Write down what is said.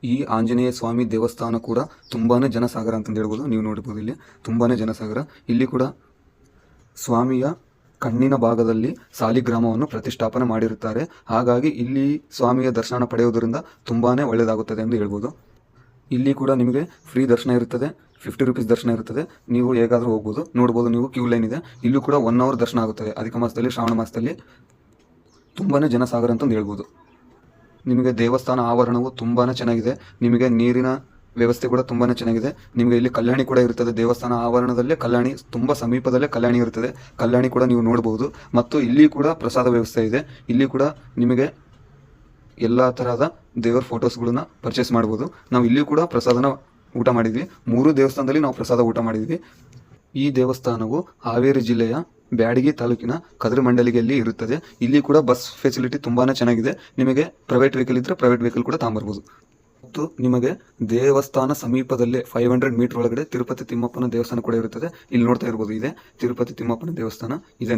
ಈ ಆಂಜನೇಯ ಸ್ವಾಮಿ ದೇವಸ್ಥಾನ ಕೂಡ ತುಂಬಾ ಜನಸಾಗರ ಅಂತಂದು ಹೇಳ್ಬೋದು. ನೀವು ನೋಡ್ಬೋದು ಇಲ್ಲಿ ತುಂಬಾ ಜನಸಾಗರ. ಇಲ್ಲಿ ಕೂಡ ಸ್ವಾಮಿಯ ಕಣ್ಣಿನ ಭಾಗದಲ್ಲಿ ಸಾಲಿಗ್ರಾಮವನ್ನು ಪ್ರತಿಷ್ಠಾಪನೆ ಮಾಡಿರುತ್ತಾರೆ. ಹಾಗಾಗಿ ಇಲ್ಲಿ ಸ್ವಾಮಿಯ ದರ್ಶನ ಪಡೆಯುವುದರಿಂದ ತುಂಬಾ ಒಳ್ಳೆಯದಾಗುತ್ತದೆ ಎಂದು ಹೇಳ್ಬೋದು. ಇಲ್ಲಿ ಕೂಡ ನಿಮಗೆ ಫ್ರೀ ದರ್ಶನ ಇರುತ್ತದೆ, 50 ರೂಪೀಸ್ ದರ್ಶನ ಇರುತ್ತದೆ. ನೀವು ಹೇಗಾದರೂ ಹೋಗ್ಬೋದು. ನೋಡ್ಬೋದು, ನೀವು ಕ್ಯೂ ಲೈನ್ ಇದೆ. ಇಲ್ಲೂ ಕೂಡ 1 ಅವರ್ ದರ್ಶನ ಆಗುತ್ತದೆ. ಅಧಿಕ ಮಾಸದಲ್ಲಿ, ಶ್ರಾವಣ ಮಾಸದಲ್ಲಿ ತುಂಬಾ ಜನಸಾಗರ ಅಂತಂದು ಹೇಳ್ಬೋದು. ನಿಮಗೆ ದೇವಸ್ಥಾನ ಆವರಣವು ತುಂಬಾ ಚೆನ್ನಾಗಿದೆ. ನಿಮಗೆ ನೀರಿನ ವ್ಯವಸ್ಥೆ ಕೂಡ ತುಂಬಾ ಚೆನ್ನಾಗಿದೆ. ನಿಮಗೆ ಇಲ್ಲಿ ಕಲ್ಯಾಣಿ ಕೂಡ ಇರುತ್ತದೆ. ದೇವಸ್ಥಾನ ಆವರಣದಲ್ಲೇ ಕಲ್ಯಾಣಿ, ತುಂಬ ಸಮೀಪದಲ್ಲೇ ಕಲ್ಯಾಣಿ ಇರುತ್ತದೆ. ಕಲ್ಯಾಣಿ ಕೂಡ ನೀವು ನೋಡಬಹುದು. ಮತ್ತು ಇಲ್ಲಿ ಕೂಡ ಪ್ರಸಾದ ವ್ಯವಸ್ಥೆ ಇದೆ. ಇಲ್ಲಿ ಕೂಡ ನಿಮಗೆ ಎಲ್ಲ ತರಹದ ದೇವರ ಫೋಟೋಸ್ಗಳನ್ನ ಪರ್ಚೇಸ್ ಮಾಡ್ಬೋದು. ನಾವು ಇಲ್ಲಿ ಕೂಡ ಪ್ರಸಾದನ ಊಟ ಮಾಡಿದ್ವಿ. 3 ದೇವಸ್ಥಾನದಲ್ಲಿ ನಾವು ಪ್ರಸಾದ ಊಟ ಮಾಡಿದ್ವಿ. ಈ ದೇವಸ್ಥಾನವು ಹಾವೇರಿ ಜಿಲ್ಲೆಯ ಬ್ಯಾಡಗಿ ತಾಲೂಕಿನ ಕದ್ರಮಂಡಲಿಗೆಯಲ್ಲಿ ಇರುತ್ತದೆ. ಇಲ್ಲಿ ಕೂಡ ಬಸ್ ಫೆಸಿಲಿಟಿ ತುಂಬಾ ಚೆನ್ನಾಗಿದೆ. ನಿಮಗೆ ಪ್ರೈವೇಟ್ ವೆಹಿಕಲ್ ಇದ್ದರೆ ಪ್ರೈವೇಟ್ ವೆಹಿಕಲ್ ಕೂಡ ತಗೊಂಬರ್ಬೋದು. ಮತ್ತು ನಿಮಗೆ ದೇವಸ್ಥಾನ ಸಮೀಪದಲ್ಲೇ 500 ಮೀಟರ್ ಒಳಗಡೆ ತಿರುಪತಿ ತಿಮ್ಮಪ್ಪನ ದೇವಸ್ಥಾನ ಕೂಡ ಇರುತ್ತದೆ. ಇಲ್ಲಿ ನೋಡ್ತಾ ಇರ್ಬೋದು, ಇದೆ ತಿರುಪತಿ ತಿಮ್ಮಪ್ಪನ ದೇವಸ್ಥಾನ ಇದೆ.